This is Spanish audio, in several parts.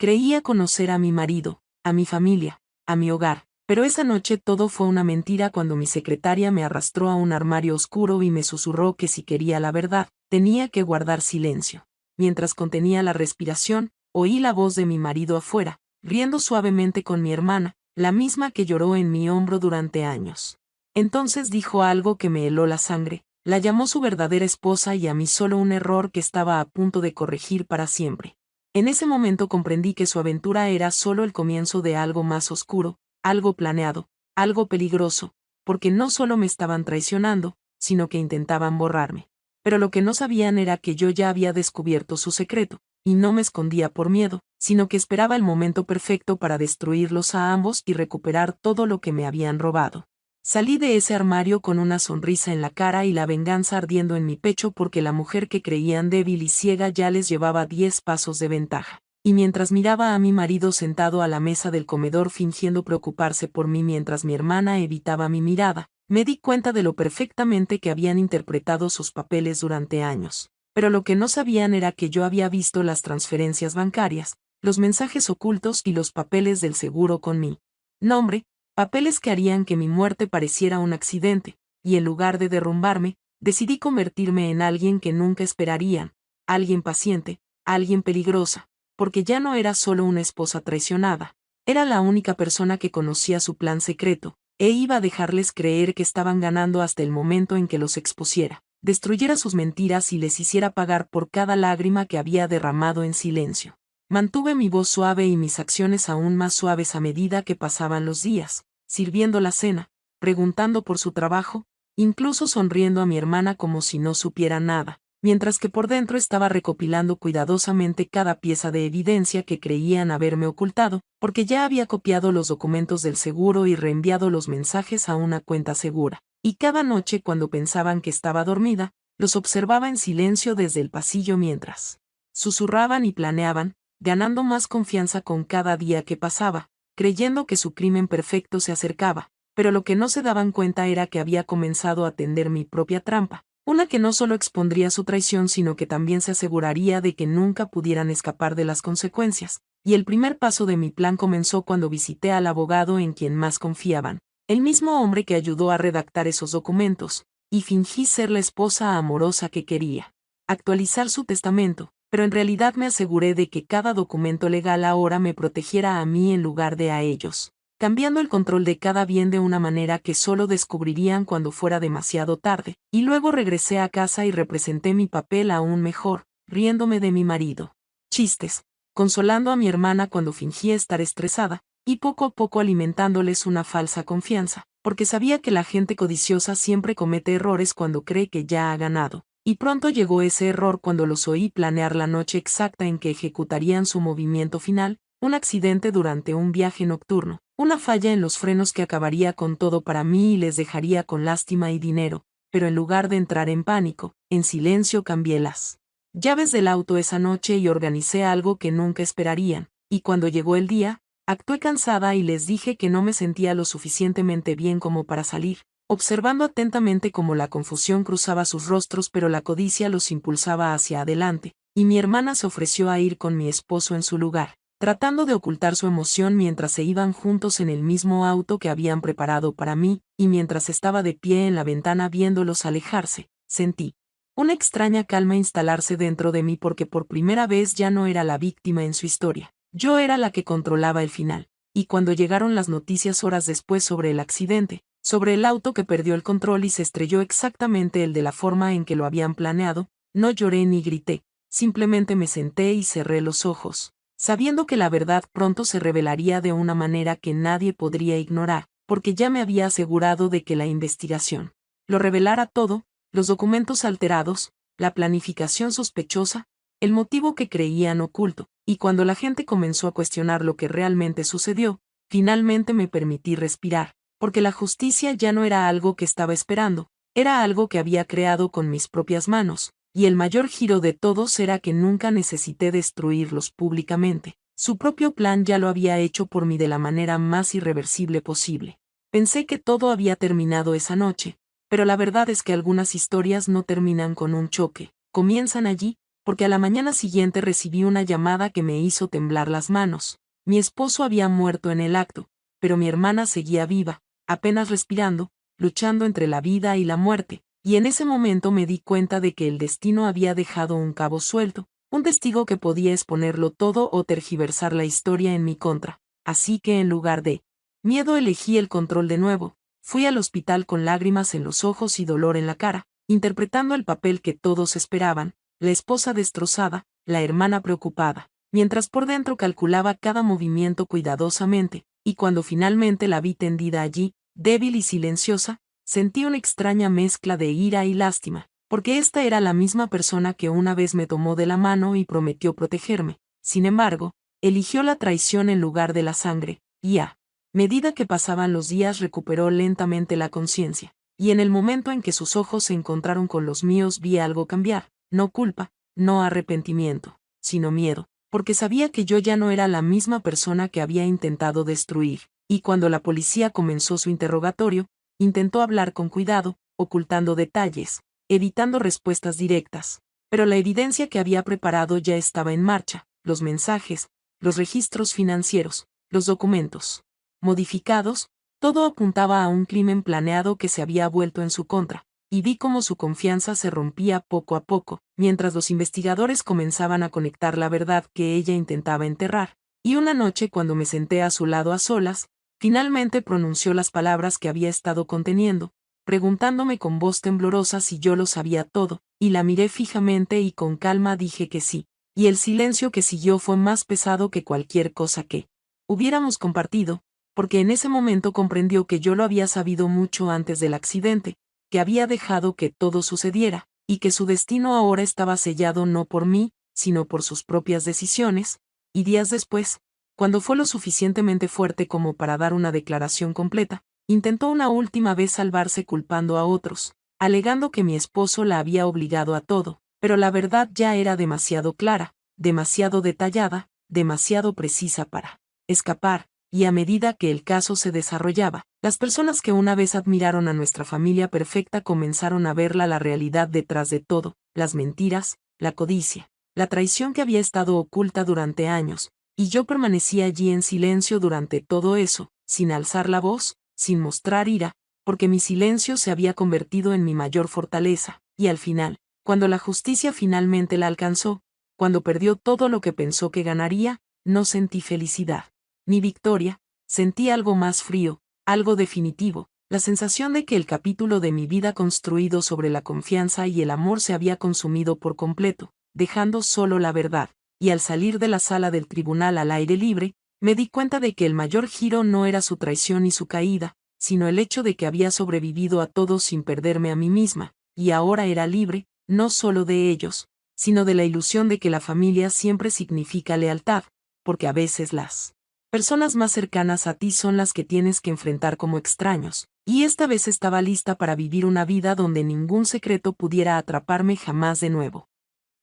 Creía conocer a mi marido, a mi familia, a mi hogar, pero esa noche todo fue una mentira cuando mi secretaria me arrastró a un armario oscuro y me susurró que si quería la verdad, tenía que guardar silencio. Mientras contenía la respiración, oí la voz de mi marido afuera, riendo suavemente con mi hermana, la misma que lloró en mi hombro durante años. Entonces dijo algo que me heló la sangre, la llamó su verdadera esposa y a mí solo un error que estaba a punto de corregir para siempre. En ese momento comprendí que su aventura era solo el comienzo de algo más oscuro, algo planeado, algo peligroso, porque no solo me estaban traicionando, sino que intentaban borrarme. Pero lo que no sabían era que yo ya había descubierto su secreto, y no me escondía por miedo, sino que esperaba el momento perfecto para destruirlos a ambos y recuperar todo lo que me habían robado. Salí de ese armario con una sonrisa en la cara y la venganza ardiendo en mi pecho porque la mujer que creían débil y ciega ya les llevaba 10 pasos de ventaja. Y mientras miraba a mi marido sentado a la mesa del comedor fingiendo preocuparse por mí mientras mi hermana evitaba mi mirada, me di cuenta de lo perfectamente que habían interpretado sus papeles durante años. Pero lo que no sabían era que yo había visto las transferencias bancarias, los mensajes ocultos y los papeles del seguro con mi nombre, papeles que harían que mi muerte pareciera un accidente, y en lugar de derrumbarme, decidí convertirme en alguien que nunca esperarían, alguien paciente, alguien peligrosa, porque ya no era solo una esposa traicionada, era la única persona que conocía su plan secreto, e iba a dejarles creer que estaban ganando hasta el momento en que los expusiera, destruyera sus mentiras y les hiciera pagar por cada lágrima que había derramado en silencio. Mantuve mi voz suave y mis acciones aún más suaves a medida que pasaban los días, sirviendo la cena, preguntando por su trabajo, incluso sonriendo a mi hermana como si no supiera nada, mientras que por dentro estaba recopilando cuidadosamente cada pieza de evidencia que creían haberme ocultado, porque ya había copiado los documentos del seguro y reenviado los mensajes a una cuenta segura, y cada noche cuando pensaban que estaba dormida, los observaba en silencio desde el pasillo mientras susurraban y planeaban, ganando más confianza con cada día que pasaba, creyendo que su crimen perfecto se acercaba, pero lo que no se daban cuenta era que había comenzado a tender mi propia trampa, una que no solo expondría su traición sino que también se aseguraría de que nunca pudieran escapar de las consecuencias, y el primer paso de mi plan comenzó cuando visité al abogado en quien más confiaban, el mismo hombre que ayudó a redactar esos documentos, y fingí ser la esposa amorosa que quería actualizar su testamento, pero en realidad me aseguré de que cada documento legal ahora me protegiera a mí en lugar de a ellos, cambiando el control de cada bien de una manera que solo descubrirían cuando fuera demasiado tarde, y luego regresé a casa y representé mi papel aún mejor, riéndome de mi marido. Chistes, consolando a mi hermana cuando fingía estar estresada, y poco a poco alimentándoles una falsa confianza, porque sabía que la gente codiciosa siempre comete errores cuando cree que ya ha ganado. Y pronto llegó ese error cuando los oí planear la noche exacta en que ejecutarían su movimiento final, un accidente durante un viaje nocturno, una falla en los frenos que acabaría con todo para mí y les dejaría con lástima y dinero, pero en lugar de entrar en pánico, en silencio cambié las llaves del auto esa noche y organicé algo que nunca esperarían, y cuando llegó el día, actué cansada y les dije que no me sentía lo suficientemente bien como para salir, observando atentamente cómo la confusión cruzaba sus rostros pero la codicia los impulsaba hacia adelante, y mi hermana se ofreció a ir con mi esposo en su lugar, tratando de ocultar su emoción mientras se iban juntos en el mismo auto que habían preparado para mí, y mientras estaba de pie en la ventana viéndolos alejarse, sentí una extraña calma instalarse dentro de mí porque por primera vez ya no era la víctima en su historia, yo era la que controlaba el final, y cuando llegaron las noticias horas después sobre el accidente, sobre el auto que perdió el control y se estrelló exactamente el de la forma en que lo habían planeado, no lloré ni grité, simplemente me senté y cerré los ojos, sabiendo que la verdad pronto se revelaría de una manera que nadie podría ignorar, porque ya me había asegurado de que la investigación lo revelara todo, los documentos alterados, la planificación sospechosa, el motivo que creían oculto, y cuando la gente comenzó a cuestionar lo que realmente sucedió, finalmente me permití respirar, porque la justicia ya no era algo que estaba esperando, era algo que había creado con mis propias manos, y el mayor giro de todos era que nunca necesité destruirlos públicamente. Su propio plan ya lo había hecho por mí de la manera más irreversible posible. Pensé que todo había terminado esa noche, pero la verdad es que algunas historias no terminan con un choque, comienzan allí, porque a la mañana siguiente recibí una llamada que me hizo temblar las manos. Mi esposo había muerto en el acto, pero mi hermana seguía viva, apenas respirando, luchando entre la vida y la muerte, y en ese momento me di cuenta de que el destino había dejado un cabo suelto, un testigo que podía exponerlo todo o tergiversar la historia en mi contra. Así que en lugar de miedo elegí el control de nuevo. Fui al hospital con lágrimas en los ojos y dolor en la cara, interpretando el papel que todos esperaban, la esposa destrozada, la hermana preocupada, mientras por dentro calculaba cada movimiento cuidadosamente, y cuando finalmente la vi tendida allí, débil y silenciosa, sentí una extraña mezcla de ira y lástima, porque esta era la misma persona que una vez me tomó de la mano y prometió protegerme. Sin embargo, eligió la traición en lugar de la sangre, y a medida que pasaban los días recuperó lentamente la conciencia, y en el momento en que sus ojos se encontraron con los míos vi algo cambiar, no culpa, no arrepentimiento, sino miedo, porque sabía que yo ya no era la misma persona que había intentado destruir, y cuando la policía comenzó su interrogatorio, intentó hablar con cuidado, ocultando detalles, evitando respuestas directas, pero la evidencia que había preparado ya estaba en marcha, los mensajes, los registros financieros, los documentos modificados, todo apuntaba a un crimen planeado que se había vuelto en su contra, y vi cómo su confianza se rompía poco a poco, mientras los investigadores comenzaban a conectar la verdad que ella intentaba enterrar, y una noche cuando me senté a su lado a solas, finalmente pronunció las palabras que había estado conteniendo, preguntándome con voz temblorosa si yo lo sabía todo, y la miré fijamente y con calma dije que sí, y el silencio que siguió fue más pesado que cualquier cosa que hubiéramos compartido, porque en ese momento comprendió que yo lo había sabido mucho antes del accidente, que había dejado que todo sucediera, y que su destino ahora estaba sellado no por mí, sino por sus propias decisiones, y días después, cuando fue lo suficientemente fuerte como para dar una declaración completa, intentó una última vez salvarse culpando a otros, alegando que mi esposo la había obligado a todo, pero la verdad ya era demasiado clara, demasiado detallada, demasiado precisa para escapar, y a medida que el caso se desarrollaba, las personas que una vez admiraron a nuestra familia perfecta comenzaron a verla la realidad detrás de todo, las mentiras, la codicia, la traición que había estado oculta durante años, y yo permanecí allí en silencio durante todo eso, sin alzar la voz, sin mostrar ira, porque mi silencio se había convertido en mi mayor fortaleza, y al final, cuando la justicia finalmente la alcanzó, cuando perdió todo lo que pensó que ganaría, no sentí felicidad ni victoria, sentí algo más frío, algo definitivo, la sensación de que el capítulo de mi vida construido sobre la confianza y el amor se había consumido por completo, dejando solo la verdad, y al salir de la sala del tribunal al aire libre, me di cuenta de que el mayor giro no era su traición y su caída, sino el hecho de que había sobrevivido a todo sin perderme a mí misma, y ahora era libre, no solo de ellos, sino de la ilusión de que la familia siempre significa lealtad, porque a veces las personas más cercanas a ti son las que tienes que enfrentar como extraños, y esta vez estaba lista para vivir una vida donde ningún secreto pudiera atraparme jamás de nuevo.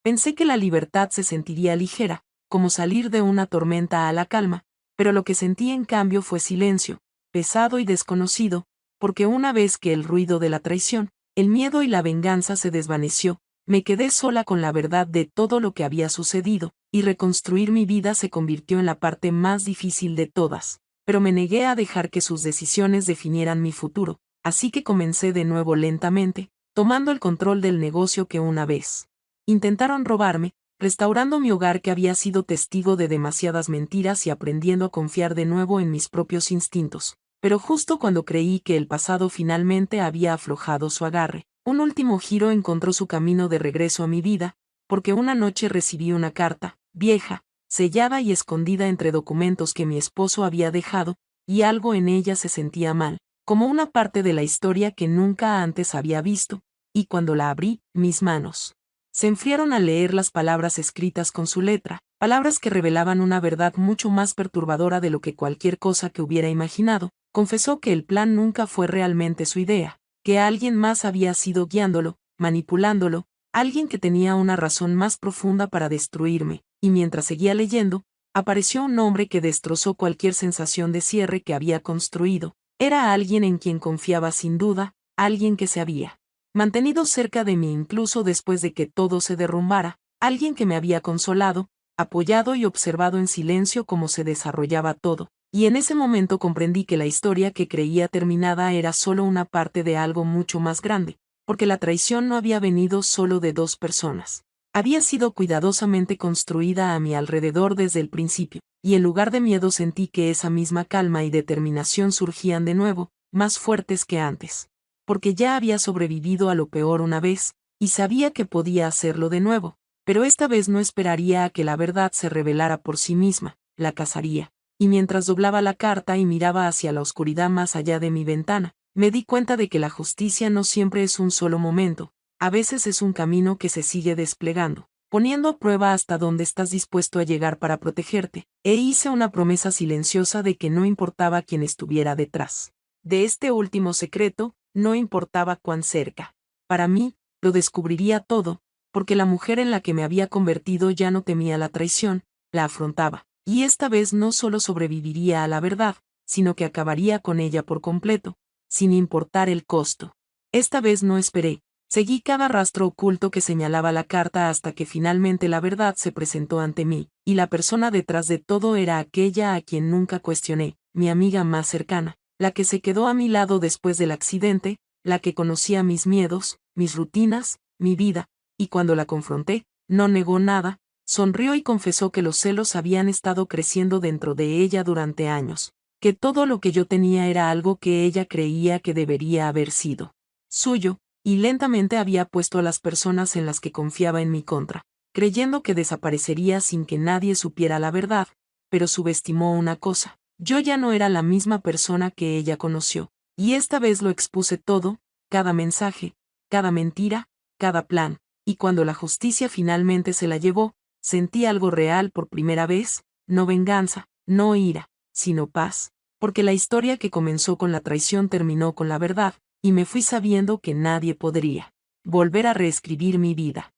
Pensé que la libertad se sentiría ligera, como salir de una tormenta a la calma, pero lo que sentí en cambio fue silencio, pesado y desconocido, porque una vez que el ruido de la traición, el miedo y la venganza se desvaneció, me quedé sola con la verdad de todo lo que había sucedido, y reconstruir mi vida se convirtió en la parte más difícil de todas, pero me negué a dejar que sus decisiones definieran mi futuro, así que comencé de nuevo lentamente, tomando el control del negocio que una vez intentaron robarme, restaurando mi hogar que había sido testigo de demasiadas mentiras y aprendiendo a confiar de nuevo en mis propios instintos. Pero justo cuando creí que el pasado finalmente había aflojado su agarre, un último giro encontró su camino de regreso a mi vida, porque una noche recibí una carta, vieja, sellada y escondida entre documentos que mi esposo había dejado, y algo en ella se sentía mal, como una parte de la historia que nunca antes había visto, y cuando la abrí, mis manos se enfriaron al leer las palabras escritas con su letra, palabras que revelaban una verdad mucho más perturbadora de lo que cualquier cosa que hubiera imaginado. Confesó que el plan nunca fue realmente su idea, que alguien más había sido guiándolo, manipulándolo, alguien que tenía una razón más profunda para destruirme, y mientras seguía leyendo, apareció un nombre que destrozó cualquier sensación de cierre que había construido. Era alguien en quien confiaba sin duda, alguien que se había mantenido cerca de mí incluso después de que todo se derrumbara, alguien que me había consolado, apoyado y observado en silencio cómo se desarrollaba todo, y en ese momento comprendí que la historia que creía terminada era solo una parte de algo mucho más grande, porque la traición no había venido solo de dos personas. Había sido cuidadosamente construida a mi alrededor desde el principio, y en lugar de miedo sentí que esa misma calma y determinación surgían de nuevo, más fuertes que antes. Porque ya había sobrevivido a lo peor una vez, y sabía que podía hacerlo de nuevo, pero esta vez no esperaría a que la verdad se revelara por sí misma, la cazaría. Y mientras doblaba la carta y miraba hacia la oscuridad más allá de mi ventana, me di cuenta de que la justicia no siempre es un solo momento, a veces es un camino que se sigue desplegando, poniendo a prueba hasta dónde estás dispuesto a llegar para protegerte, e hice una promesa silenciosa de que no importaba quién estuviera detrás de este último secreto, no importaba cuán cerca. Para mí, lo descubriría todo, porque la mujer en la que me había convertido ya no temía la traición, la afrontaba, y esta vez no solo sobreviviría a la verdad, sino que acabaría con ella por completo, sin importar el costo. Esta vez no esperé, seguí cada rastro oculto que señalaba la carta hasta que finalmente la verdad se presentó ante mí, y la persona detrás de todo era aquella a quien nunca cuestioné, mi amiga más cercana, la que se quedó a mi lado después del accidente, la que conocía mis miedos, mis rutinas, mi vida, y cuando la confronté, no negó nada, sonrió y confesó que los celos habían estado creciendo dentro de ella durante años, que todo lo que yo tenía era algo que ella creía que debería haber sido suyo, y lentamente había puesto a las personas en las que confiaba en mi contra, creyendo que desaparecería sin que nadie supiera la verdad, pero subestimó una cosa. Yo ya no era la misma persona que ella conoció, y esta vez lo expuse todo, cada mensaje, cada mentira, cada plan, y cuando la justicia finalmente se la llevó, sentí algo real por primera vez, no venganza, no ira, sino paz, porque la historia que comenzó con la traición terminó con la verdad, y me fui sabiendo que nadie podría volver a reescribir mi vida.